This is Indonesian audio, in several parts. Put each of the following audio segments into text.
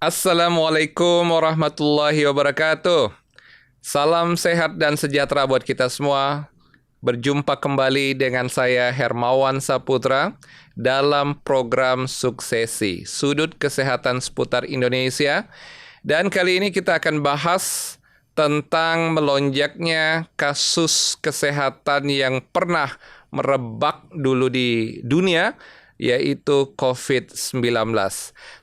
Assalamualaikum warahmatullahi wabarakatuh. Salam sehat dan sejahtera buat kita semua. Berjumpa kembali dengan saya Hermawan Saputra dalam program Suksesi, Sudut Kesehatan Seputar Indonesia. Dan kali ini kita akan bahas tentang melonjaknya kasus kesehatan yang pernah merebak dulu di dunia, yaitu COVID-19.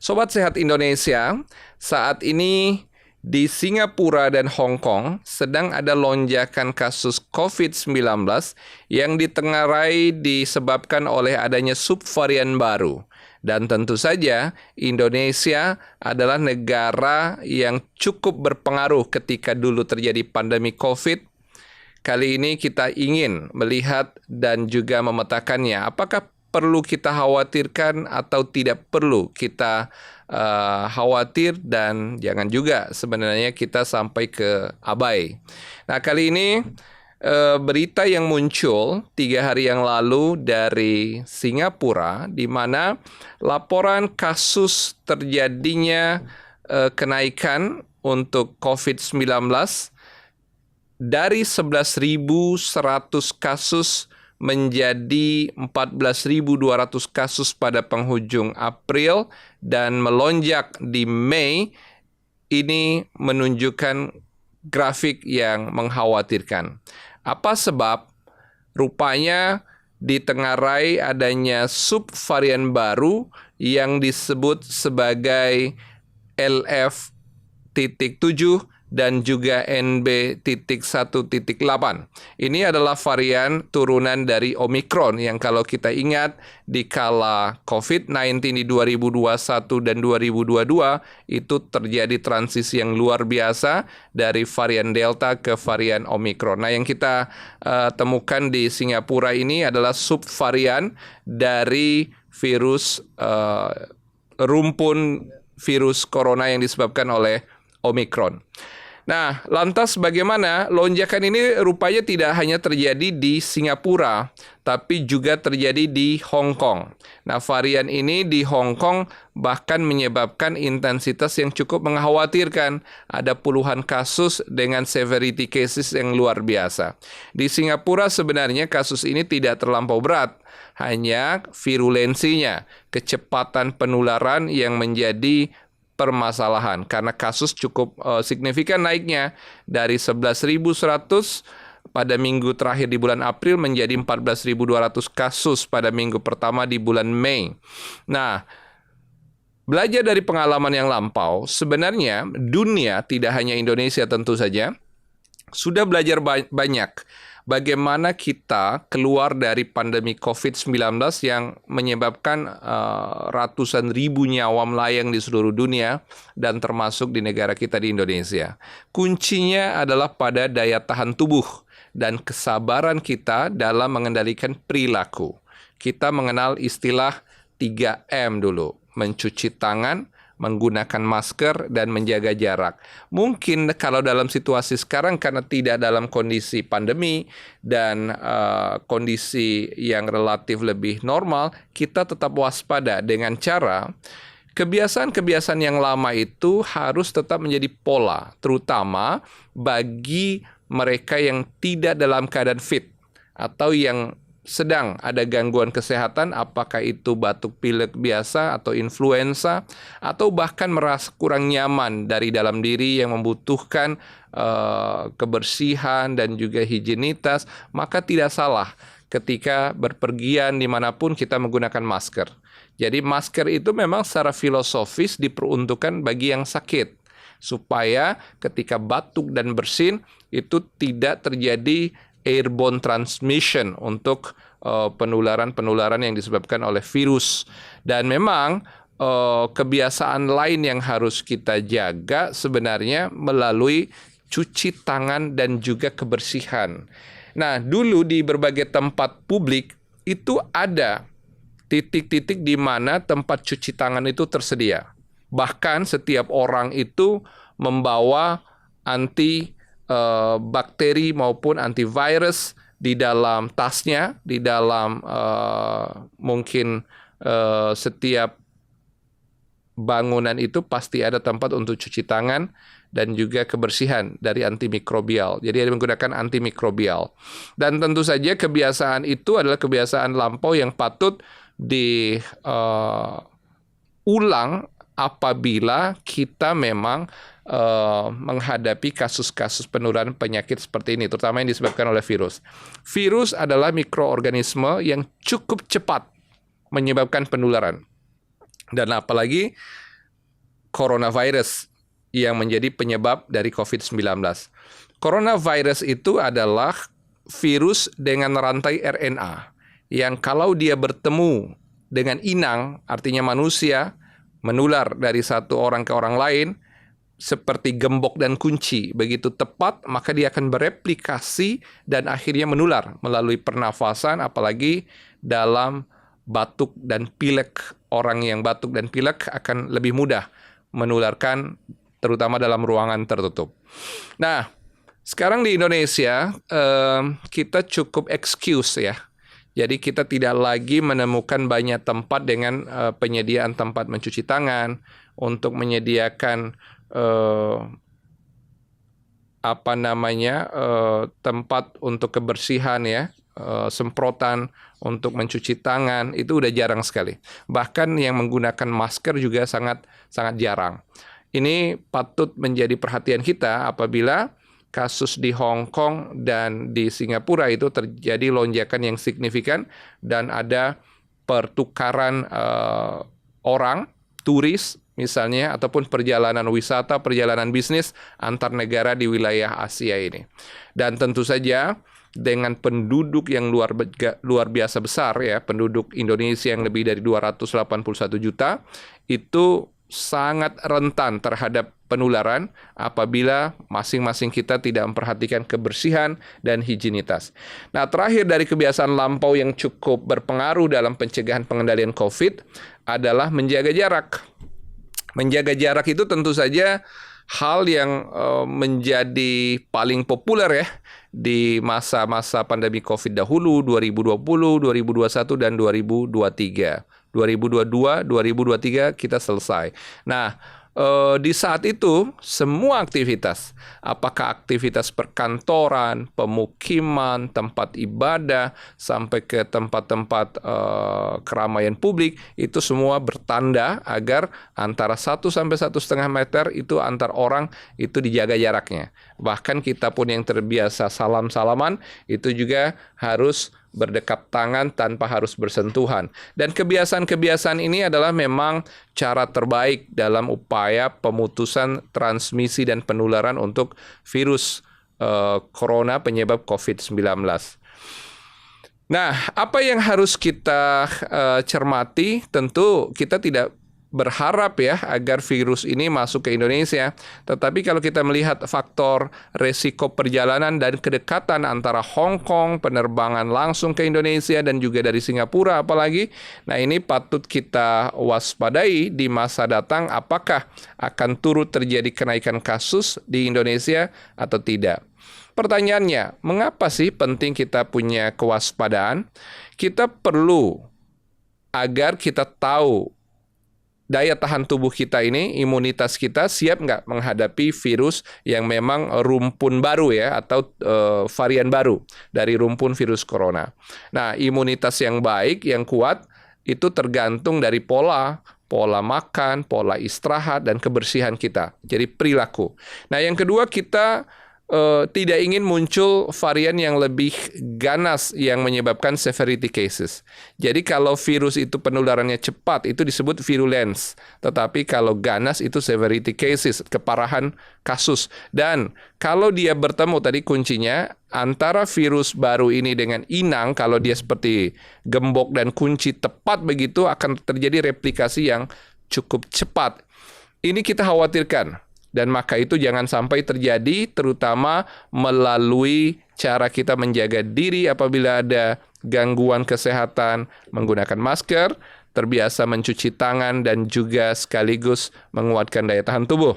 Sobat Sehat Indonesia, saat ini di Singapura dan Hong Kong sedang ada lonjakan kasus COVID-19 yang ditengarai disebabkan oleh adanya subvarian baru. Dan tentu saja Indonesia adalah negara yang cukup berpengaruh ketika dulu terjadi pandemi COVID. Kali ini kita ingin melihat dan juga memetakannya. Apakah perlu kita khawatirkan atau tidak perlu kita khawatir, dan jangan juga sebenarnya kita sampai ke abai. Nah, kali ini berita yang muncul 3 hari yang lalu dari Singapura, di mana laporan kasus terjadinya kenaikan untuk COVID-19 dari 11.100 kasus menjadi 14.200 kasus pada penghujung April dan melonjak di Mei. Ini menunjukkan grafik yang mengkhawatirkan. Apa sebab? Rupanya ditengarai adanya subvarian baru yang disebut sebagai LF.7 dan juga NB.1.8. Ini adalah varian turunan dari Omicron yang kalau kita ingat di kala COVID-19 di 2021 dan 2022 itu terjadi transisi yang luar biasa dari varian Delta ke varian Omicron. Nah, yang kita temukan di Singapura ini adalah subvarian dari virus rumpun virus corona yang disebabkan oleh Omicron. Nah, lantas bagaimana? Lonjakan ini rupanya tidak hanya terjadi di Singapura, tapi juga terjadi di Hong Kong. Nah, varian ini di Hong Kong bahkan menyebabkan intensitas yang cukup mengkhawatirkan. Ada puluhan kasus dengan severity cases yang luar biasa. Di Singapura sebenarnya kasus ini tidak terlampau berat, hanya virulensinya, kecepatan penularan yang menjadi permasalahan karena kasus cukup signifikan naiknya dari 11.100 pada minggu terakhir di bulan April menjadi 14.200 kasus pada minggu pertama di bulan Mei. Nah, belajar dari pengalaman yang lampau, sebenarnya dunia, tidak hanya Indonesia tentu saja, sudah belajar banyak bagaimana kita keluar dari pandemi COVID-19 yang menyebabkan ratusan ribu nyawa melayang di seluruh dunia dan termasuk di negara kita di Indonesia. Kuncinya adalah pada daya tahan tubuh dan kesabaran kita dalam mengendalikan perilaku. Kita mengenal istilah 3M dulu, mencuci tangan, menggunakan masker, dan menjaga jarak. Mungkin kalau dalam situasi sekarang karena tidak dalam kondisi pandemi dan kondisi yang relatif lebih normal, kita tetap waspada dengan cara kebiasaan-kebiasaan yang lama itu harus tetap menjadi pola, terutama bagi mereka yang tidak dalam keadaan fit atau yang sedang ada gangguan kesehatan, apakah itu batuk pilek biasa atau influenza, atau bahkan merasa kurang nyaman dari dalam diri yang membutuhkan kebersihan dan juga higienitas, maka tidak salah ketika berpergian dimanapun kita menggunakan masker. Jadi masker itu memang secara filosofis diperuntukkan bagi yang sakit, supaya ketika batuk dan bersin itu tidak terjadi airborne transmission untuk penularan-penularan yang disebabkan oleh virus. Dan memang kebiasaan lain yang harus kita jaga sebenarnya melalui cuci tangan dan juga kebersihan. Nah, dulu di berbagai tempat publik itu ada titik-titik di mana tempat cuci tangan itu tersedia. Bahkan setiap orang itu membawa bakteri maupun antivirus di dalam tasnya, di dalam mungkin setiap bangunan itu pasti ada tempat untuk cuci tangan dan juga kebersihan dari antimikrobial. Jadi dia menggunakan antimikrobial. Dan tentu saja kebiasaan itu adalah kebiasaan lampau yang patut diulang apabila kita memang menghadapi kasus-kasus penularan penyakit seperti ini, terutama yang disebabkan oleh virus. Virus adalah mikroorganisme yang cukup cepat menyebabkan penularan. Dan apalagi coronavirus yang menjadi penyebab dari COVID-19. Coronavirus itu adalah virus dengan rantai RNA yang kalau dia bertemu dengan inang, artinya manusia, menular dari satu orang ke orang lain, seperti gembok dan kunci. Begitu tepat, maka dia akan bereplikasi dan akhirnya menular melalui pernafasan, apalagi dalam batuk dan pilek. Orang yang batuk dan pilek akan lebih mudah menularkan, terutama dalam ruangan tertutup. Nah, sekarang di Indonesia, kita cukup excuse ya. Jadi kita tidak lagi menemukan banyak tempat dengan penyediaan tempat mencuci tangan, untuk menyediakan tempat untuk kebersihan ya, semprotan untuk mencuci tangan itu udah jarang sekali. Bahkan yang menggunakan masker juga sangat jarang. Ini patut menjadi perhatian kita apabila kasus di Hong Kong dan di Singapura itu terjadi lonjakan yang signifikan dan ada pertukaran orang, turis misalnya, ataupun perjalanan wisata, perjalanan bisnis antar negara di wilayah Asia ini. Dan tentu saja dengan penduduk yang luar biasa besar ya, penduduk Indonesia yang lebih dari 281 juta, itu sangat rentan terhadap penularan apabila masing-masing kita tidak memperhatikan kebersihan dan higienitas. Nah, terakhir dari kebiasaan lampau yang cukup berpengaruh dalam pencegahan pengendalian COVID adalah menjaga jarak. Menjaga jarak itu tentu saja hal yang menjadi paling populer ya di masa-masa pandemi COVID dahulu, 2020, 2021, dan 2023. 2022, 2023 kita selesai. Nah, di saat itu semua aktivitas, apakah aktivitas perkantoran, pemukiman, tempat ibadah, sampai ke tempat-tempat keramaian publik, itu semua bertanda agar antara 1 sampai 1,5 meter itu antar orang itu dijaga jaraknya. Bahkan kita pun yang terbiasa salam-salaman itu juga harus berdekat tangan tanpa harus bersentuhan. Dan kebiasaan-kebiasaan ini adalah memang cara terbaik dalam upaya pemutusan transmisi dan penularan untuk virus corona penyebab COVID-19. Nah, apa yang harus kita cermati? Tentu kita tidak berharap ya agar virus ini masuk ke Indonesia. Tetapi kalau kita melihat faktor resiko perjalanan dan kedekatan antara Hong Kong, penerbangan langsung ke Indonesia dan juga dari Singapura apalagi, nah ini patut kita waspadai di masa datang apakah akan turut terjadi kenaikan kasus di Indonesia atau tidak. Pertanyaannya, mengapa sih penting kita punya kewaspadaan? Kita perlu agar kita tahu daya tahan tubuh kita ini, imunitas kita siap nggak menghadapi virus yang memang rumpun baru ya, atau varian baru dari rumpun virus corona. Nah, imunitas yang baik, yang kuat, itu tergantung dari pola makan, pola istirahat, dan kebersihan kita. Jadi perilaku. Nah, yang kedua, kita tidak ingin muncul varian yang lebih ganas yang menyebabkan severity cases. Jadi kalau virus itu penularannya cepat, itu disebut virulence. Tetapi kalau ganas itu severity cases, keparahan kasus. Dan kalau dia bertemu, tadi kuncinya, antara virus baru ini dengan inang, kalau dia seperti gembok dan kunci tepat begitu, akan terjadi replikasi yang cukup cepat. Ini kita khawatirkan. Dan maka itu jangan sampai terjadi, terutama melalui cara kita menjaga diri apabila ada gangguan kesehatan, menggunakan masker, terbiasa mencuci tangan, dan juga sekaligus menguatkan daya tahan tubuh.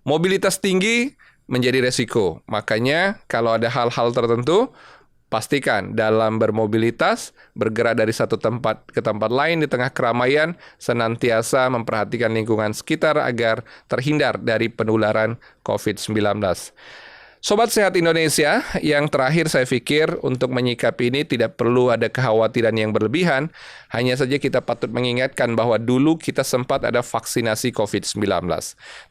Mobilitas tinggi menjadi resiko. Makanya kalau ada hal-hal tertentu, pastikan dalam bermobilitas, bergerak dari satu tempat ke tempat lain di tengah keramaian, senantiasa memperhatikan lingkungan sekitar agar terhindar dari penularan COVID-19. Sobat Sehat Indonesia, yang terakhir saya pikir untuk menyikapi ini tidak perlu ada kekhawatiran yang berlebihan, hanya saja kita patut mengingatkan bahwa dulu kita sempat ada vaksinasi COVID-19.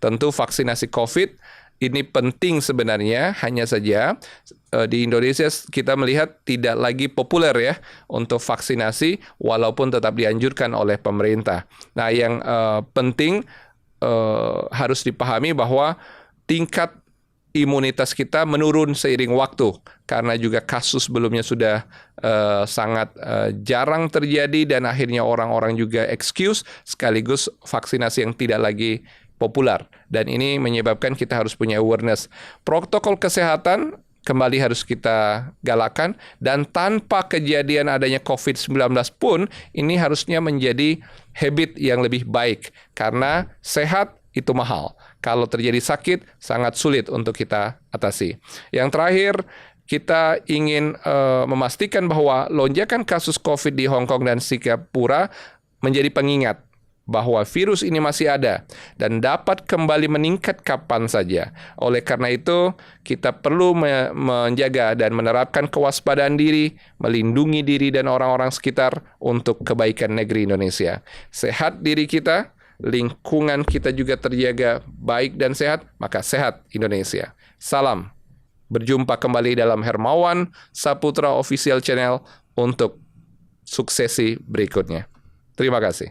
Tentu vaksinasi COVID ini penting sebenarnya, hanya saja di Indonesia kita melihat tidak lagi populer ya untuk vaksinasi walaupun tetap dianjurkan oleh pemerintah. Nah, yang penting harus dipahami bahwa tingkat imunitas kita menurun seiring waktu karena juga kasus sebelumnya sudah sangat jarang terjadi dan akhirnya orang-orang juga excuse sekaligus vaksinasi yang tidak lagi populer dan ini menyebabkan kita harus punya awareness. Protokol kesehatan kembali harus kita galakan dan tanpa kejadian adanya COVID-19 pun ini harusnya menjadi habit yang lebih baik karena sehat itu mahal. Kalau terjadi sakit, sangat sulit untuk kita atasi. Yang terakhir, kita ingin memastikan bahwa lonjakan kasus COVID di Hong Kong dan Singapura menjadi pengingat bahwa virus ini masih ada dan dapat kembali meningkat kapan saja. Oleh karena itu, kita perlu menjaga dan menerapkan kewaspadaan diri, melindungi diri dan orang-orang sekitar untuk kebaikan negeri Indonesia. Sehat diri kita, lingkungan kita juga terjaga baik dan sehat, maka sehat Indonesia. Salam. Berjumpa kembali dalam Hermawan Saputra Official Channel untuk suksesi berikutnya. Terima kasih.